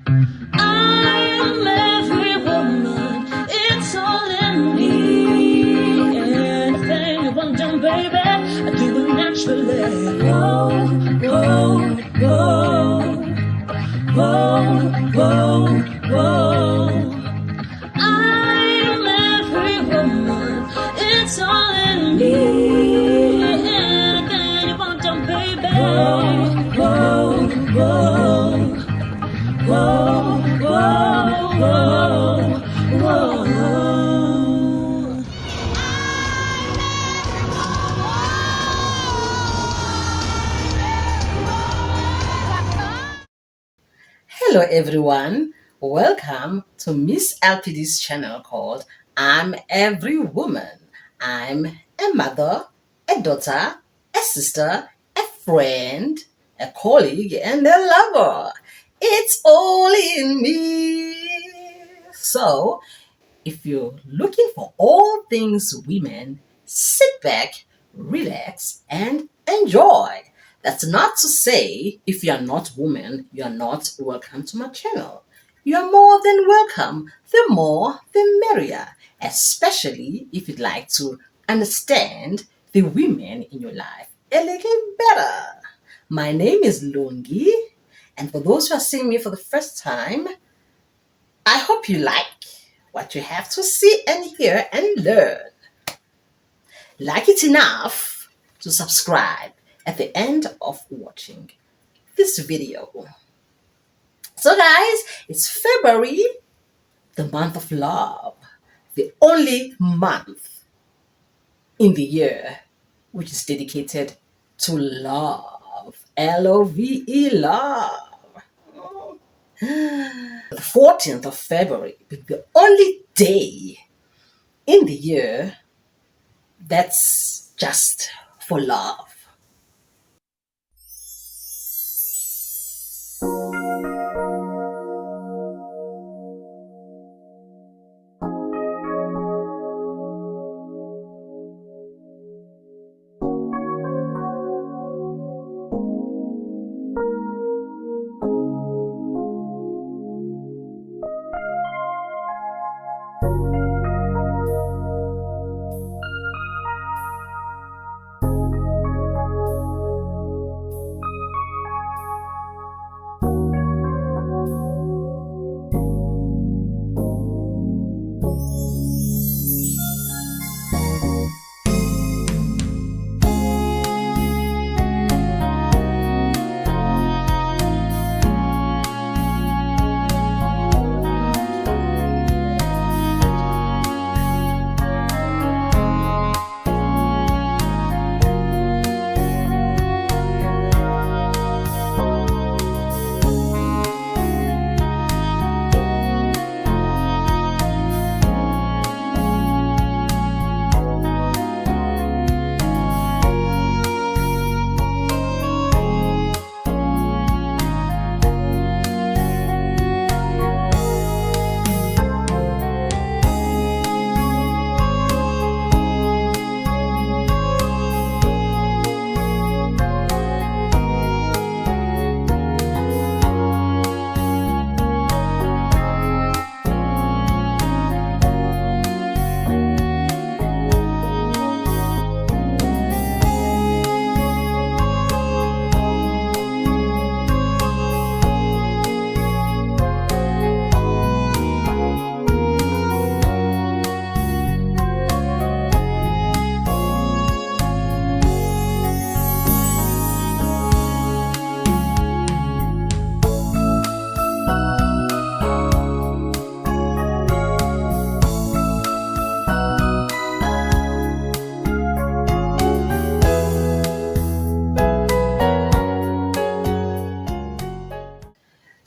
I am every woman, it's all in me. Anything you want done, baby, I do it naturally. Whoa, whoa, whoa, whoa, whoa, whoa. I am every woman, it's all in me. Anything you want done, baby. Whoa, whoa, whoa. Whoa, whoa, whoa, whoa. Hello everyone, welcome to Miss LPD's channel called I'm Every Woman. I'm a mother, a daughter, a sister, a friend, a colleague, and a lover. It's all in me. So, if you're looking for all things women, sit back, relax, and enjoy. That's not to say if you're not woman, you're not welcome to my channel. You're more than welcome. The more, the merrier, especially if you'd like to understand the women in your life a little better. My name is Lungi, and for those who are seeing me for the first time, I hope you like what you have to see and hear and learn. Like it enough to subscribe at the end of watching this video. So guys, it's February, the month of love, the only month in the year which is dedicated to love. L-O-V-E, love. The 14th of February is the only day in the year that's just for love.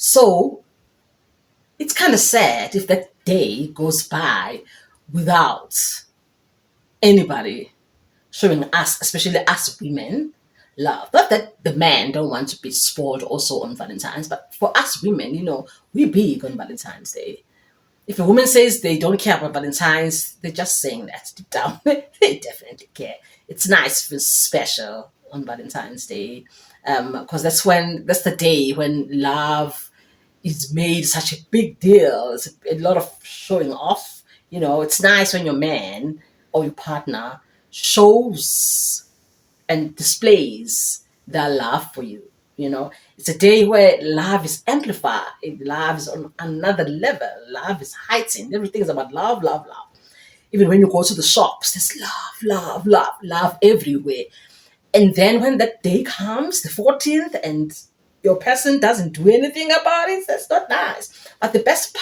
So it's kind of sad if that day goes by without anybody showing us, especially us women, love. Not that the men don't want to be spoiled also on Valentine's, but for us women, we big on Valentine's Day. If a woman says they don't care about Valentine's, they're just saying that deep down. They definitely care. It's nice to feel special on Valentine's Day, because that's the day when love is made such a big deal. It's a lot of showing off. It's nice when your man or your partner shows and displays their love for you. It's a day where love is amplified. Love is on another level. Love is heightened. Everything is about love, love, love. Even when you go to the shops, there's love, love, love, love everywhere. And then when that day comes, the 14th, and your person doesn't do anything about it, that's not nice. But the best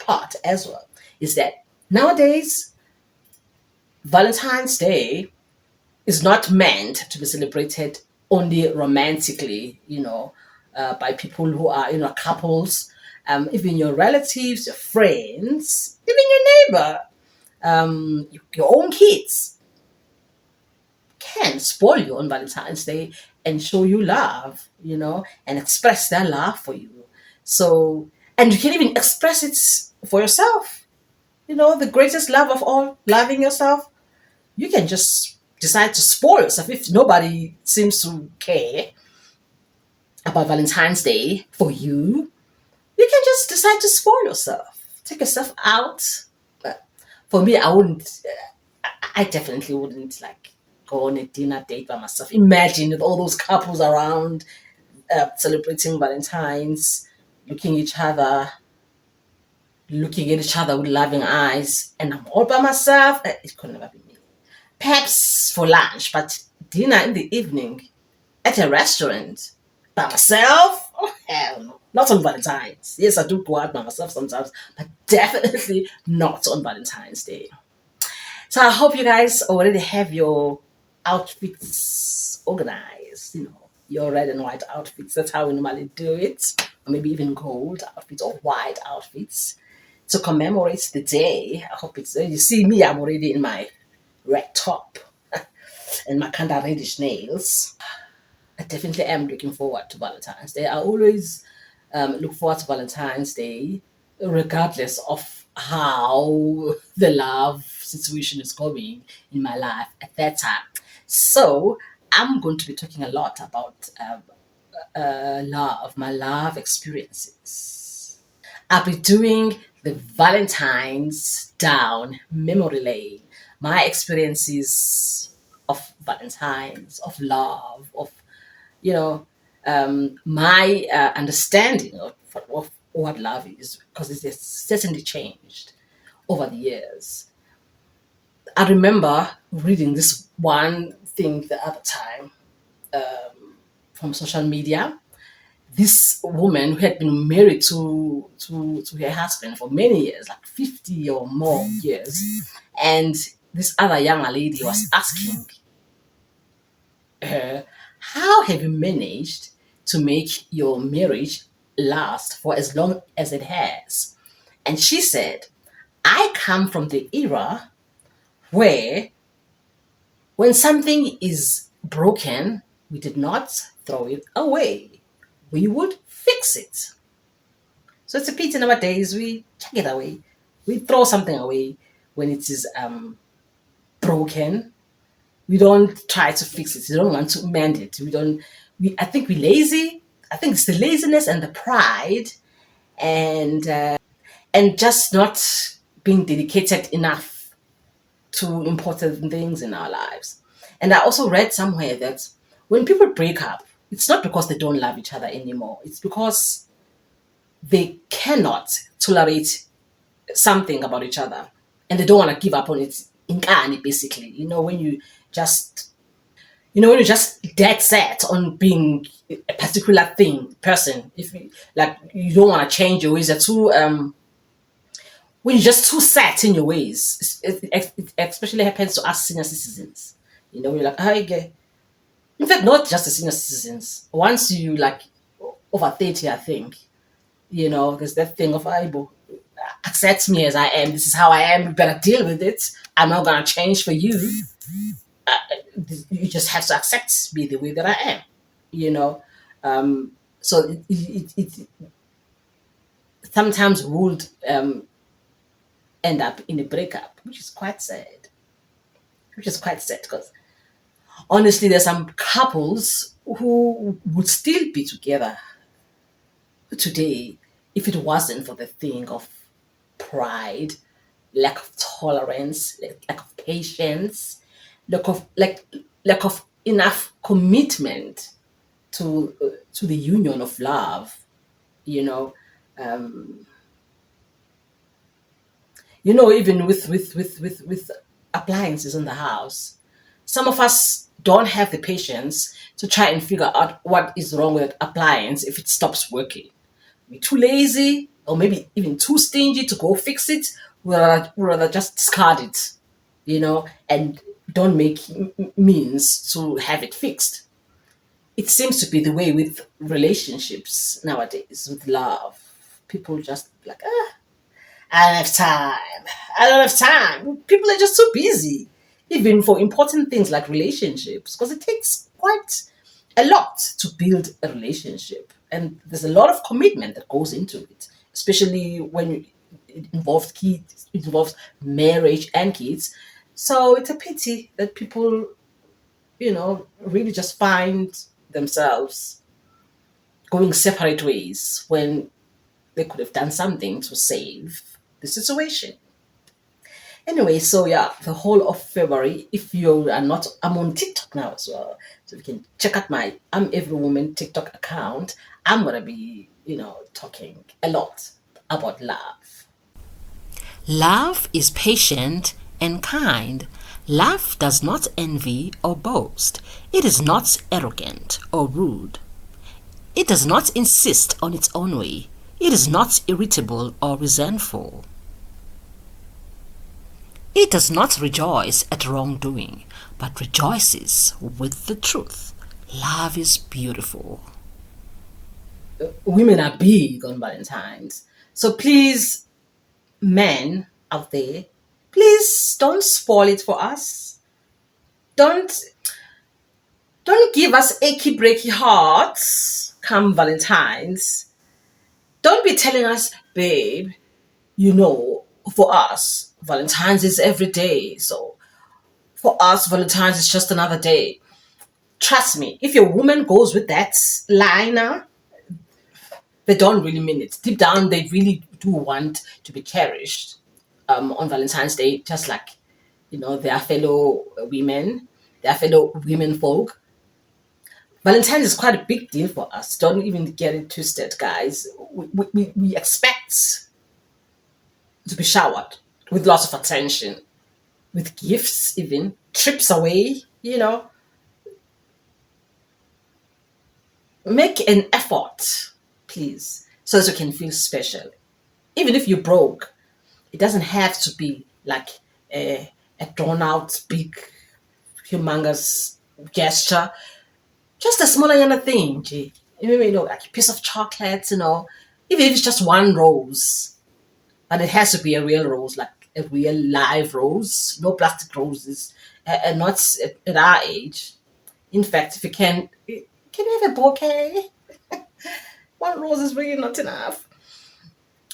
part as well is that nowadays, Valentine's Day is not meant to be celebrated only romantically, by people who are, couples, even your relatives, your friends, even your neighbor, your own kids can spoil you on Valentine's Day and show you love, and express their love for you. So, and you can even express it for yourself. The greatest love of all, loving yourself. You can just decide to spoil yourself if nobody seems to care about Valentine's Day for you. You can just decide to spoil yourself, take yourself out. But for me, I wouldn't. I definitely wouldn't like go on a dinner date by myself. Imagine with all those couples around celebrating Valentine's, looking at each other with loving eyes, and I'm all by myself. It could never be me. Perhaps for lunch, but dinner in the evening at a restaurant by myself? Oh, hell no. Not on Valentine's. Yes, I do go out by myself sometimes, but definitely not on Valentine's Day. So I hope you guys already have your outfits organized, your red and white outfits. That's how we normally do it. Or maybe even gold outfits or white outfits to commemorate the day. I hope it's, you see me, I'm already in my red top and my kind of reddish nails. I definitely am looking forward to Valentine's Day. I always look forward to Valentine's Day, regardless of how the love situation is going in my life at that time. So, I'm going to be talking a lot about love, my love experiences. I'll be doing the Valentines down memory lane, my experiences of Valentines, of love, of you know, my understanding of what love is, because it has certainly changed over the years. I remember reading this one thing the other time from social media. This woman who had been married to her husband for many years, like 50 or more years, and this other younger lady was asking her, how have you managed to make your marriage last for as long as it has? And she said, I come from the era where when something is broken, we did not throw it away. We would fix it. So it's a pity nowadays we chuck it away. We throw something away when it is broken. We don't try to fix it. We don't want to mend it. We don't. I think we're lazy. I think it's the laziness and the pride, and just not being dedicated enough to important things in our lives. And I also read somewhere that when people break up, it's not because they don't love each other anymore. It's because they cannot tolerate something about each other, and they don't want to give up on it. Inkani, basically, just when you're just dead set on being a particular person, if you don't want to change your ways, you're too when you're just too set in your ways. It especially happens to us senior citizens. You're like, hi, gay. In fact, not just the senior citizens. Once you like over 30, I think, there's that thing of Aibo. Accept me as I am. This is how I am. You better deal with it. I'm not gonna change for you. You just have to accept me the way that I am. You know, so it sometimes would end up in a breakup, which is quite sad. Which is quite sad because honestly, there's some couples who would still be together today, if it wasn't for the thing of pride, lack of tolerance, lack of patience, lack of enough commitment to the union of love, you know, um, even with appliances in the house, some of us don't have the patience to try and figure out what is wrong with appliance if it stops working. We're too lazy or maybe even too stingy to go fix it. We'd rather just discard it, and don't make means to have it fixed. It seems to be the way with relationships nowadays, with love. People just like, I don't have time. I don't have time. People are just so busy, even for important things like relationships, because it takes quite a lot to build a relationship. And there's a lot of commitment that goes into it, especially when it involves kids, it involves marriage and kids. So it's a pity that people, really just find themselves going separate ways when they could have done something to save the situation. Anyway, so yeah, the whole of February, if you are not, I'm on TikTok now as well. So you can check out my I'm Every Woman TikTok account. I'm going to be, talking a lot about love. Love is patient and kind. Love does not envy or boast. It is not arrogant or rude. It does not insist on its own way. It is not irritable or resentful. It does not rejoice at wrongdoing, but rejoices with the truth. Love is beautiful. Women are big on Valentine's. So please, men out there, please don't spoil it for us. Don't don't give us achy breaky hearts come Valentine's. Don't be telling us, babe, for us, Valentine's is every day. So for us, Valentine's is just another day. Trust me, if your woman goes with that liner, they don't really mean it. Deep down, they really do want to be cherished on Valentine's Day, just like, their fellow women, their fellow women folk. Valentine's is quite a big deal for us. Don't even get it twisted, guys. We expect to be showered with lots of attention, with gifts, even trips away. Make an effort, please, so that you can feel special. Even if you're broke, it doesn't have to be like a drawn out, big, humongous gesture. Just a smaller kind of thing, gee. Maybe, like a piece of chocolate, even if it's just one rose. But it has to be a real rose, like a real live rose, no plastic roses, and not at our age. In fact, if you can you have a bouquet? One rose is really not enough.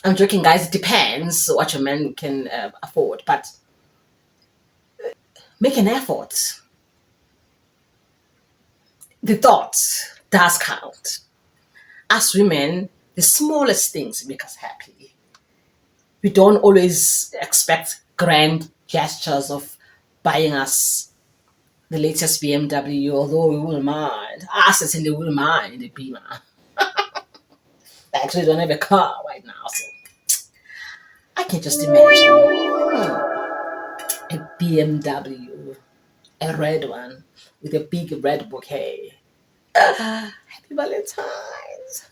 I'm joking, guys. It depends what your man can afford, but make an effort. The thought does count. As women, the smallest things make us happy. We don't always expect grand gestures of buying us the latest BMW, although we wouldn't mind. I certainly wouldn't mind a Beamer. I actually don't have a car right now, so I can just imagine a BMW, a red one, with a big red bouquet. Happy Valentine's.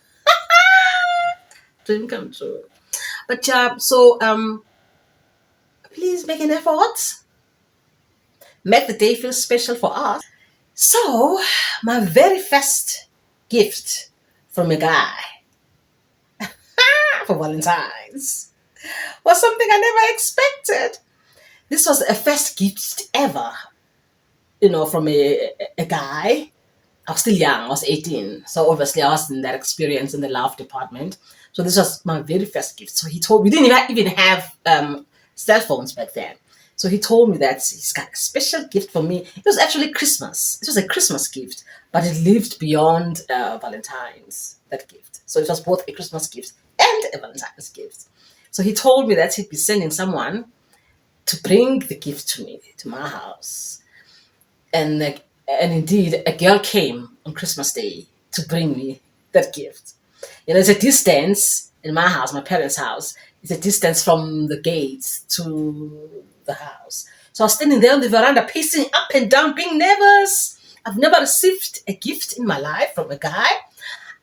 Dream come true. But yeah, so please make an effort. Make the day feel special for us. So, my very first gift from a guy for Valentine's was something I never expected. This was a first gift ever, from a guy. I was still young, I was 18. So obviously I was in that experience in the love department. So this was my very first gift. So he told me, we didn't even have cell phones back then. So he told me that he's got a special gift for me. It was actually Christmas. It was a Christmas gift, but it lived beyond Valentine's, that gift. So it was both a Christmas gift and a Valentine's gift. So he told me that he'd be sending someone to bring the gift to me, to my house. And indeed, a girl came on Christmas Day to bring me that gift. It's a distance in my house, my parents' house. It's a distance from the gate to the house. So I was standing there on the veranda, pacing up and down, being nervous. I've never received a gift in my life from a guy.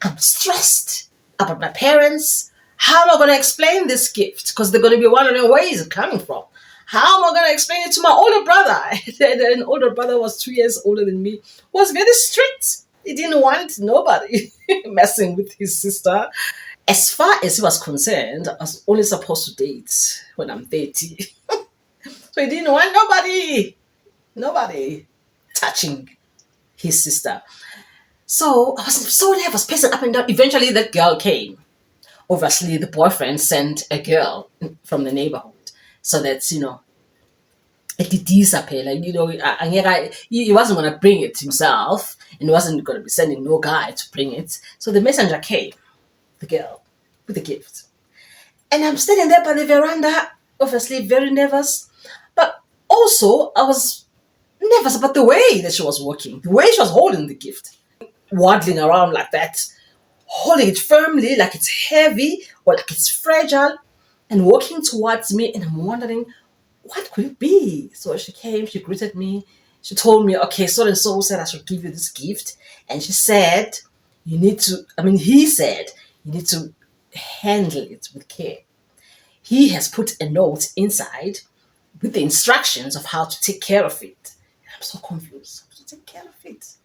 I'm stressed about my parents. How am I going to explain this gift? Because they're going to be wondering where is it coming from. How am I going to explain it to my older brother? An older brother was 2 years older than me, was very strict. He didn't want nobody messing with his sister. As far as he was concerned, I was only supposed to date when I'm 30. So he didn't want nobody touching his sister. So I was so nervous, pacing up and down. Eventually, that girl came. Obviously, the boyfriend sent a girl from the neighborhood so that, it did disappear. He wasn't going to bring it himself, and he wasn't going to be sending no guy to bring it. So the messenger came, the girl, with the gift. And I'm standing there by the veranda, obviously very nervous. But also, I was nervous about the way that she was walking, the way she was holding the gift, waddling around like that, holding it firmly, like it's heavy or like it's fragile, and walking towards me. And I'm wondering, what could it be? So she came, she greeted me. She told me, okay, so and so said I should give you this gift. And she said, he said, you need to handle it with care. He has put a note inside with the instructions of how to take care of it. And I'm so confused. How to take care of it?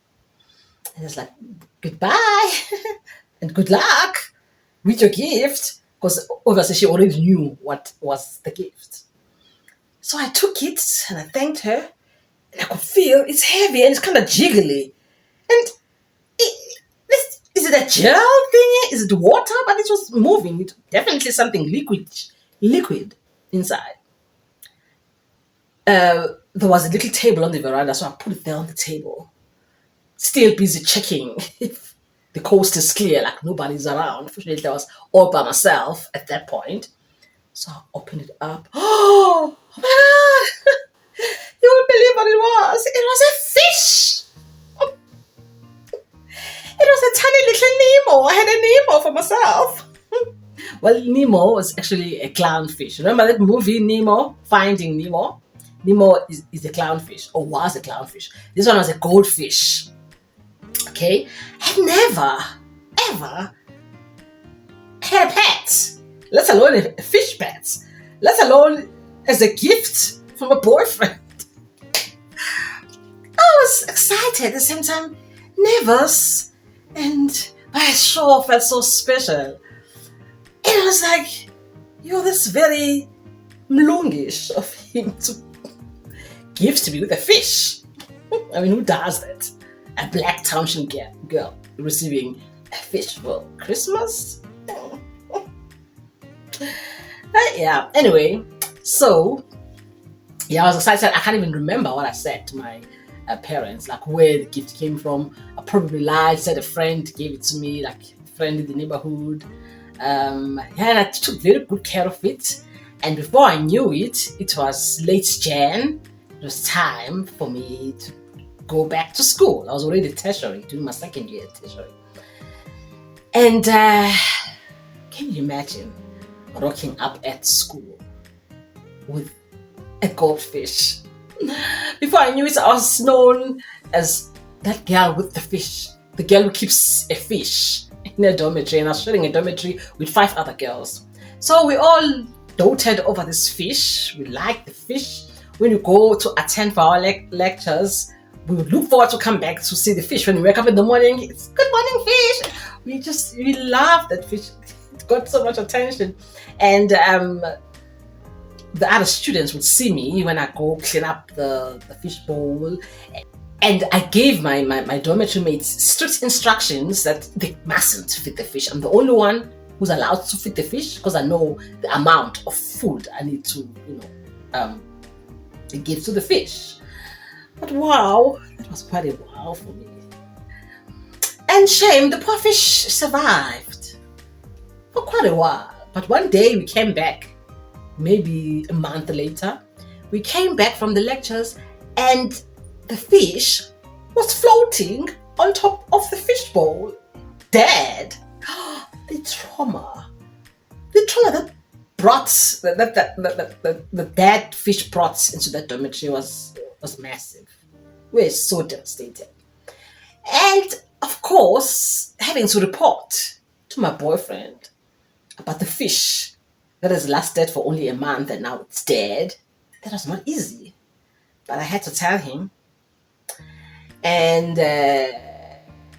And it's like, goodbye and good luck with your gift. Because obviously she already knew what was the gift. So I took it and I thanked her. And I could feel it's heavy and it's kind of jiggly. And is it a gel thing? Is it water? But it was moving. It definitely something liquid inside. There was a little table on the veranda, so I put it there on the table. Still busy checking if the coast is clear, like nobody's around. Fortunately, I was all by myself at that point. So I opened it up. Oh my God! You won't believe what it was. It was a fish. It was a tiny little Nemo. I had a Nemo for myself. Well, Nemo was actually a clownfish. Remember that movie Nemo, Finding Nemo? Nemo is a clownfish, or was a clownfish. This one was a goldfish. Okay? I never, ever had a pet, let alone a fish pet, let alone as a gift from a boyfriend. I was excited at the same time, nervous, but I sure felt so special. And I was like, this very mlungish of him to give to me with a fish. I mean, who does that? A black township girl receiving a fish for Christmas? Yeah, anyway, so, I was excited. I can't even remember what I said to my parents, like where the gift came from. I probably lied, said a friend gave it to me, like a friend in the neighborhood. And I took very good care of it. And before I knew it, it was late Jan. It was time for me to go back to school. I was already tertiary, doing my second year at tertiary. And can you imagine rocking up at school with a goldfish? Before I knew it, I was known as that girl with the fish, the girl who keeps a fish in a dormitory, and I was sharing a dormitory with 5 other girls. So we all doted over this fish. We liked the fish. When you go to attend for our lectures, we would look forward to come back to see the fish. When we wake up in the morning, it's good morning fish. We loved that fish. It got so much attention. And the other students would see me when I go clean up the fish bowl. And I gave my dormitory mates strict instructions that they mustn't feed the fish. I'm the only one who's allowed to feed the fish because I know the amount of food I need to, give to the fish. But wow, that was quite a wow for me. And shame, the poor fish survived. for quite a while. But one day we came back, maybe a month later. We came back from the lectures and the fish was floating on top of the fishbowl, dead. The trauma. The trauma that brought the dead fish brought into that dormitory was massive. We were so devastated. And of course, having to report to my boyfriend about the fish that has lasted for only a month and now it's dead, that was not easy. But I had to tell him. And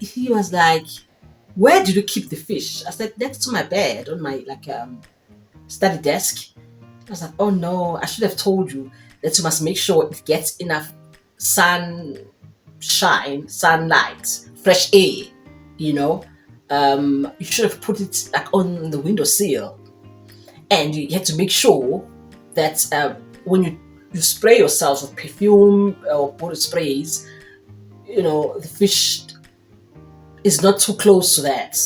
he was like, "Where did you keep the fish?" I said, "Next to my bed on my study desk." I was like, "Oh no, I should have told you that you must make sure it gets enough sunshine, sunlight, fresh air, you know. You should have put it like on the windowsill. And you had to make sure that when you spray yourself with perfume or body sprays, the fish is not too close to that.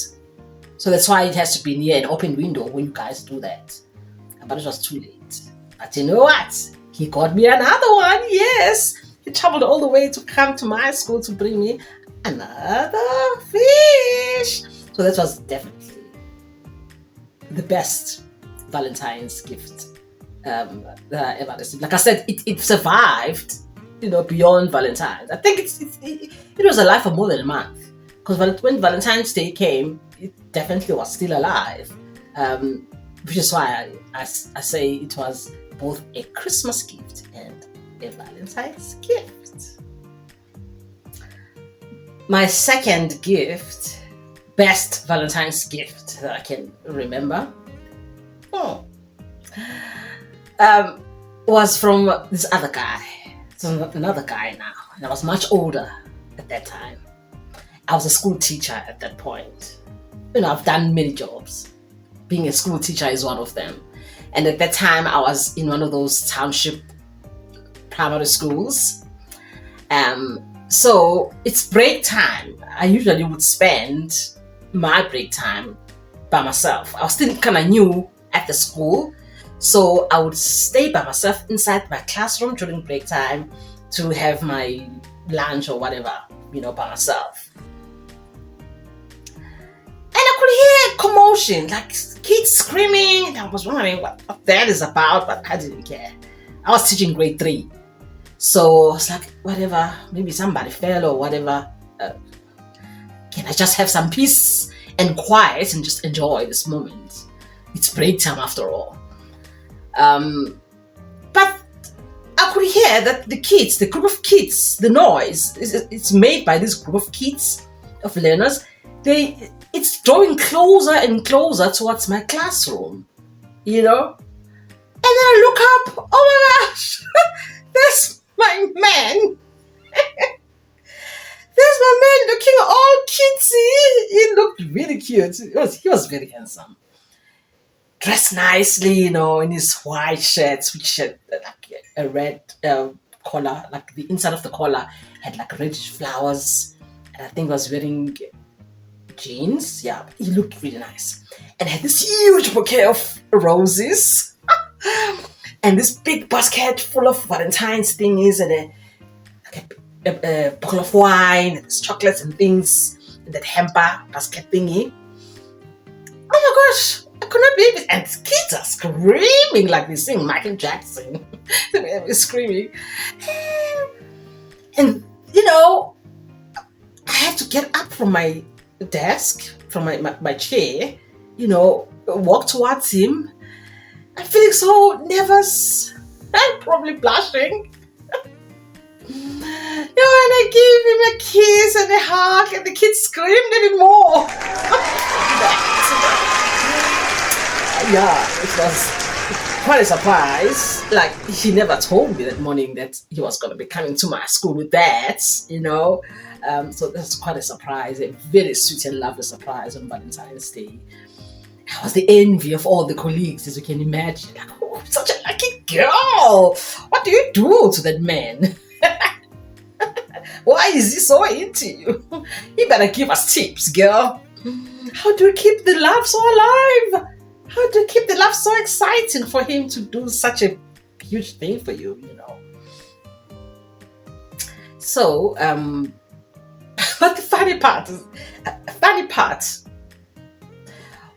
So that's why it has to be near an open window when you guys do that." But it was too late. But you know what? He got me another one. Yes. He traveled all the way to come to my school to bring me another fish. So that was definitely the best Valentine's gift that I ever received. Like I said, it survived, beyond Valentine's. I think it was alive for more than a month. Because when Valentine's Day came, it definitely was still alive. Which is why I say it was both a Christmas gift and a Valentine's gift. My second gift, best Valentine's gift that I can remember, was from this other guy. So another guy now, and I was much older at that time. I was a school teacher at that point. I've done many jobs. Being a school teacher is one of them. And at that time, I was in one of those township primary schools. So it's break time. I usually would spend my break time by myself. I was still kind of new at the school. So I would stay by myself inside my classroom during break time to have my lunch or whatever, by myself. And I could hear commotion, like kids screaming. And I was wondering what that is about, but I didn't care. I was teaching grade 3. So I was like, whatever, maybe somebody fell or whatever. Can I just have some peace and quiet and just enjoy this moment? It's break time after all. But I could hear that the group of kids, the noise, it's made by this group of kids, of learners. It's drawing closer and closer towards my classroom, And then I look up, oh my gosh, there's my man. There's my man looking all cutesy. He looked really cute. He was very handsome. Dressed nicely, in his white shirts, which had like a red collar, like the inside of the collar had like reddish flowers. And I think he was wearing jeans. Yeah, he looked really nice. And had this huge bouquet of roses. And this big basket full of Valentine's things and a bottle of wine and chocolates and things and that hamper basket thingy. Oh my gosh, I could not believe it. And the kids are screaming like they sing Michael Jackson. They were screaming. And, I had to get up from my desk, from my chair, walk towards him. I'm feeling so nervous. I'm probably blushing. And I gave him a kiss and a hug, and the kids screamed even more. Yeah, it was quite a surprise. Like, he never told me that morning that he was going to be coming to my school with that, So that's quite a surprise, a very sweet and lovely surprise on Valentine's Day. I was the envy of all the colleagues, as you can imagine. Like, oh, such a lucky girl. What do you do to that man? Why is he so into you? You better give us tips, girl. How do you keep the love so alive? How do you keep the love so exciting for him to do such a huge thing for you, you know? So, but the funny part,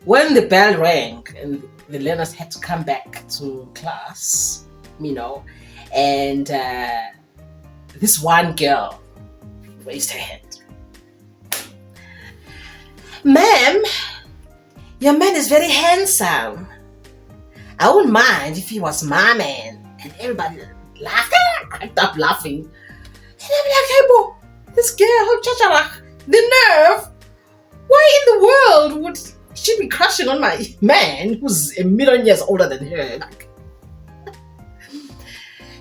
when the bell rang and the learners had to come back to class, you know, and this one girl raised her hand. Ma'am, your man is very handsome. I wouldn't mind if he was my man. And everybody laughed, cracked up laughing. And I'm like, hey, boy, this girl, the nerve. Why in the world would she be crushing on my man who's a million years older than her? Like,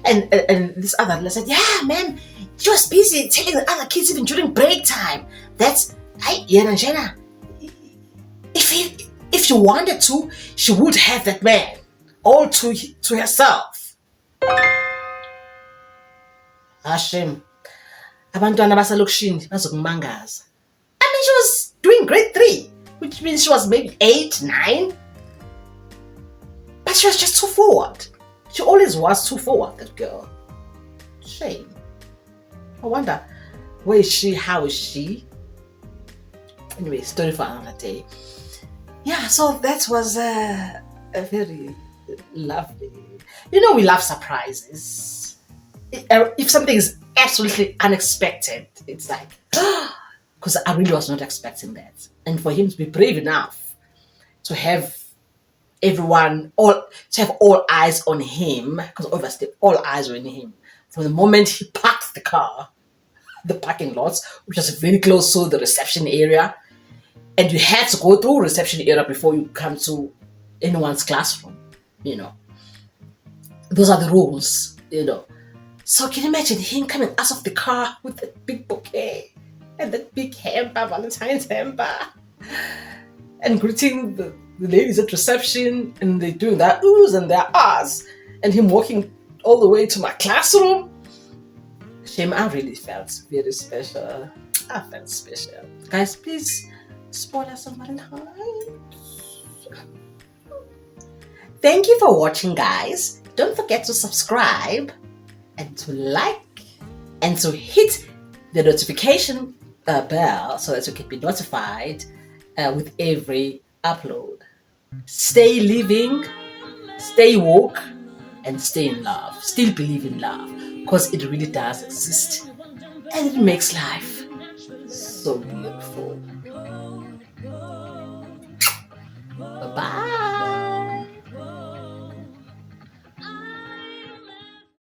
and this other said, yeah, man, she was busy telling the other kids even during break time. That's, Jenna. If she wanted to, she would have that man all to herself. Hashem. Abantwana basalokishini bazokumangaza. I mean, she was doing grade 3, which means she was maybe 8, 9. But she was just too forward. She always was too forward, that girl. Shame. I wonder, where is she? How is she? Anyway, story for another day. Yeah, so that was a very lovely. You know, we love surprises. If something is absolutely unexpected, it's like, because I really was not expecting that. And for him to be brave enough to have all eyes on him, because obviously all eyes were on him. From the moment he parked the car, the parking lots, which was very close to the reception area, and you had to go through reception area before you come to anyone's classroom, you know. Those are the rules, you know. So can you imagine him coming out of the car with that big bouquet and that big hamper, Valentine's hamper, and greeting the ladies at reception, and they're doing their oohs and their ahs, and him walking all the way to my classroom. Shame, I really felt very special. I felt special. Guys, please spoil us on Valentine's. Thank you for watching, guys. Don't forget to subscribe and to like and to hit the notification bell so that you can be notified with every upload. Stay living, stay woke, and stay in love. Still believe in love, because it really does exist, and it makes life so beautiful. Bye-bye.